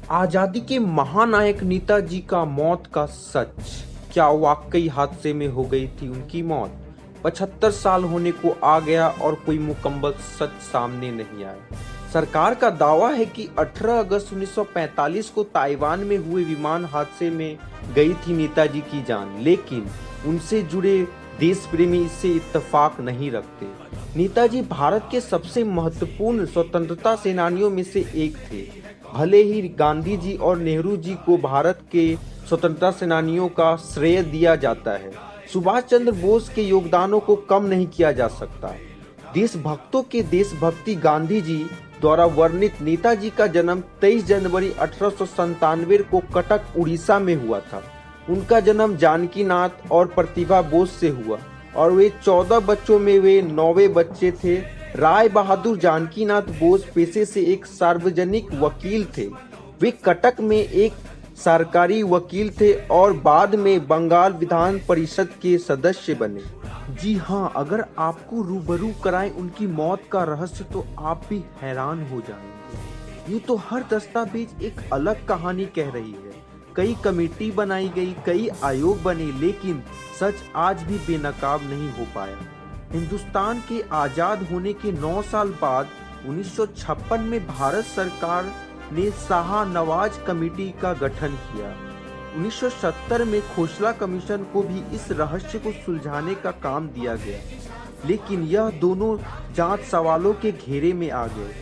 आजादी के महानायक नेताजी का मौत का सच, क्या वाकई हादसे में हो गई थी उनकी मौत? 75 साल होने को आ गया और कोई मुकम्मल सच सामने नहीं आया। सरकार का दावा है कि 18 अगस्त 1945 को ताइवान में हुए विमान हादसे में गई थी नेताजी की जान, लेकिन उनसे जुड़े देश प्रेमी इससे इत्तेफाक नहीं रखते। नेताजी भारत के सबसे महत्वपूर्ण स्वतंत्रता सेनानियों में से एक थे। भले ही गांधी जी और नेहरू जी को भारत के स्वतंत्रता सेनानियों का श्रेय दिया जाता है, सुभाष चंद्र बोस के योगदानों को कम नहीं किया जा सकता। देशभक्तों के देशभक्ति गांधी जी द्वारा वर्णित नेताजी का जन्म 23 जनवरी 1897 को कटक उड़ीसा में हुआ था। उनका जन्म जानकी नाथ और प्रतिभा बोस से हुआ और वे 14 बच्चों में वे 9वें बच्चे थे। राय बहादुर जानकी नाथ बोस पेशे से एक सार्वजनिक वकील थे। वे कटक में एक सरकारी वकील थे और बाद में बंगाल विधान परिषद के सदस्य बने। जी हाँ, अगर आपको रूबरू कराएं उनकी मौत का रहस्य तो आप भी हैरान हो जाएंगे। यूँ तो हर दस्तावेज एक अलग कहानी कह रही है। कई कमेटी बनाई गई, कई आयोग बने, लेकिन सच आज भी बेनकाब नहीं हो पाया। हिंदुस्तान के आज़ाद होने के 9 साल बाद 1956 में भारत सरकार ने शाह नवाज कमेटी का गठन किया। 1970 में खोसला कमीशन को भी इस रहस्य को सुलझाने का काम दिया गया, लेकिन यह दोनों जांच सवालों के घेरे में आ गए।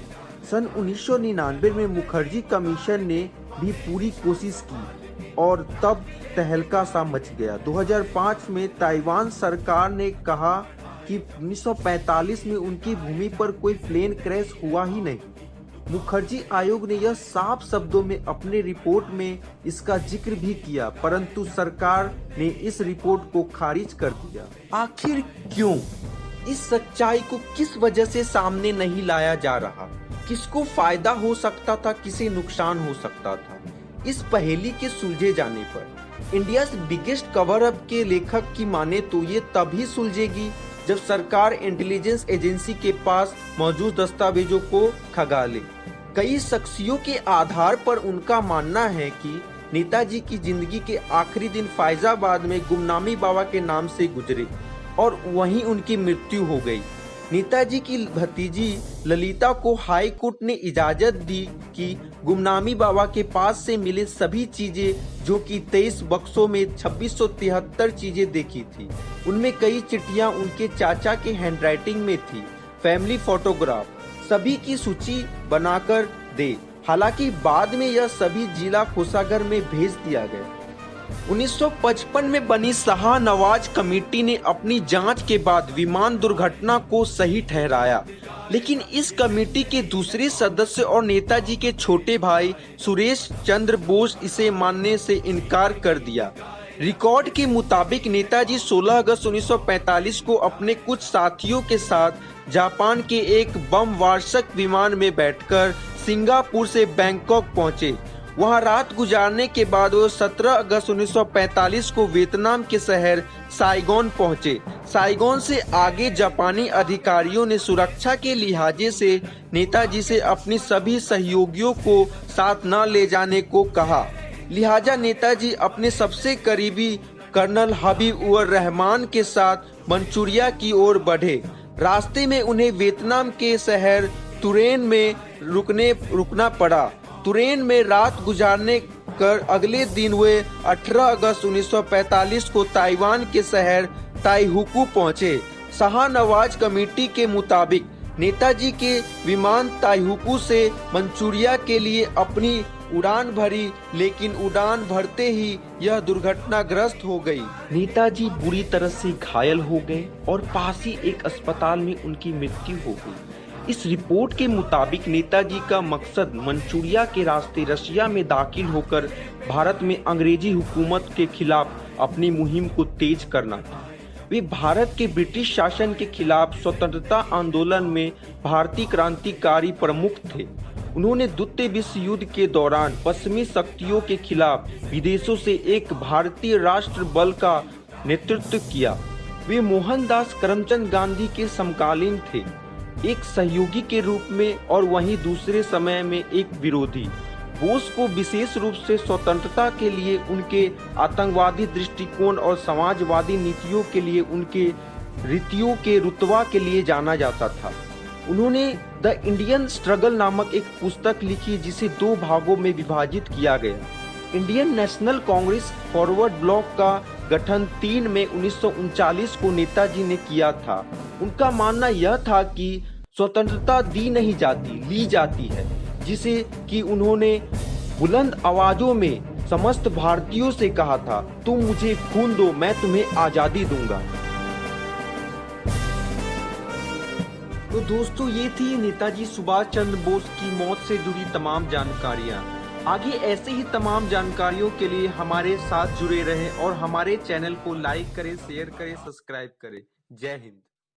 सन 1999 में मुखर्जी कमीशन ने भी पूरी कोशिश की और तब तहलका सा मच गया। 2005 में ताइवान सरकार ने कहा कि 1945 में उनकी भूमि पर कोई प्लेन क्रैश हुआ ही नहीं। मुखर्जी आयोग ने यह साफ शब्दों में अपने रिपोर्ट में इसका जिक्र भी किया, परंतु सरकार ने इस रिपोर्ट को खारिज कर दिया। आखिर क्यों? इस सच्चाई को किस वजह से सामने नहीं लाया जा रहा? किसको फायदा हो सकता था, किसे नुकसान हो सकता था? इस पहेली के सुलझे जाने पर इंडियाज बिगेस्ट कवर अप के लेखक की माने तो ये तभी सुलझेगी जब सरकार इंटेलिजेंस एजेंसी के पास मौजूद दस्तावेजों को खंगाल ले। कई शख्सियों के आधार पर उनका मानना है कि नेताजी की जिंदगी के आखिरी दिन फैजाबाद में गुमनामी बाबा के नाम से गुजरे और वहीं उनकी मृत्यु हो गई। नेताजी की भतीजी ललिता को हाई कोर्ट ने इजाजत दी कि गुमनामी बाबा के पास से मिले सभी चीजें, जो कि 23 बक्सों में 2673 चीजें देखी थी, उनमें कई चिट्ठियां उनके चाचा के हैंडराइटिंग में थी, फैमिली फोटोग्राफ, सभी की सूची बनाकर दे। हालांकि बाद में यह सभी जिला कोषागार में भेज दिया गया। 1955 में बनी शाह नवाज कमेटी ने अपनी जांच के बाद विमान दुर्घटना को सही ठहराया, लेकिन इस कमेटी के दूसरे सदस्य और नेताजी के छोटे भाई सुरेश चंद्र बोस इसे मानने से इनकार कर दिया। रिकॉर्ड के मुताबिक नेताजी 16 अगस्त 1945 को अपने कुछ साथियों के साथ जापान के एक बम वार्षक विमान में बैठकर सिंगापुर से बैंकॉक पहुंचे। वहां रात गुजारने के बाद वो 17 अगस्त 1945 को वियतनाम के शहर साइगोन पहुंचे। साइगोन से आगे जापानी अधिकारियों ने सुरक्षा के लिहाजे से नेताजी से अपनी सभी सहयोगियों को साथ न ले जाने को कहा। लिहाजा नेताजी अपने सबसे करीबी कर्नल हबीब उर रहमान के साथ मंचूरिया की ओर बढ़े। रास्ते में उन्हें वियतनाम के शहर तुरेन में रुकना पड़ा। तुरेन में रात गुजारने कर अगले दिन वे 18 अगस्त 1945 को ताइवान के शहर ताइहुकू पहुंचे। शाह नवाज कमेटी के मुताबिक नेताजी के विमान ताइहुकू से मंचूरिया के लिए अपनी उड़ान भरी, लेकिन उड़ान भरते ही यह दुर्घटनाग्रस्त हो गई। नेताजी बुरी तरह से घायल हो गए और पास ही एक अस्पताल में उनकी मृत्यु हो गई। इस रिपोर्ट के मुताबिक नेताजी का मकसद मंचूरिया के रास्ते रशिया में दाखिल होकर भारत में अंग्रेजी हुकूमत के खिलाफ अपनी मुहिम को तेज करना था। वे भारत के ब्रिटिश शासन के खिलाफ स्वतंत्रता आंदोलन में भारतीय क्रांतिकारी प्रमुख थे। उन्होंने द्वितीय विश्व युद्ध के दौरान पश्चिमी शक्तियों के खिलाफ विदेशों से एक भारतीय राष्ट्र बल का नेतृत्व किया। वे मोहनदास करमचंद गांधी के समकालीन थे, एक सहयोगी के रूप में और वहीं दूसरे समय में एक विरोधी। बोस को विशेष रूप से स्वतंत्रता के लिए उनके आतंकवादी दृष्टिकोण और समाजवादी नीतियों के लिए उनके रीतियों के रुतबा के लिए जाना जाता था। उन्होंने द इंडियन स्ट्रगल नामक एक पुस्तक लिखी जिसे 2 भागों में विभाजित किया गया। Indian national Congress forward block का गठन 3 मई 1939 को नेताजी ने किया था। उनका मानना यह था कि स्वतंत्रता दी नहीं जाती, ली जाती है, जिसे कि उन्होंने बुलंद आवाजों में समस्त भारतीयों से कहा था, तुम मुझे खून दो, मैं तुम्हें आजादी दूंगा। तो दोस्तों, ये थी नेताजी सुभाष चंद्र बोस की मौत से जुड़ी तमाम जानकारियां। आगे ऐसे ही तमाम जानकारियों के लिए हमारे साथ जुड़े रहें और हमारे चैनल को लाइक करें, शेयर करें, सब्सक्राइब करें। जय हिंद।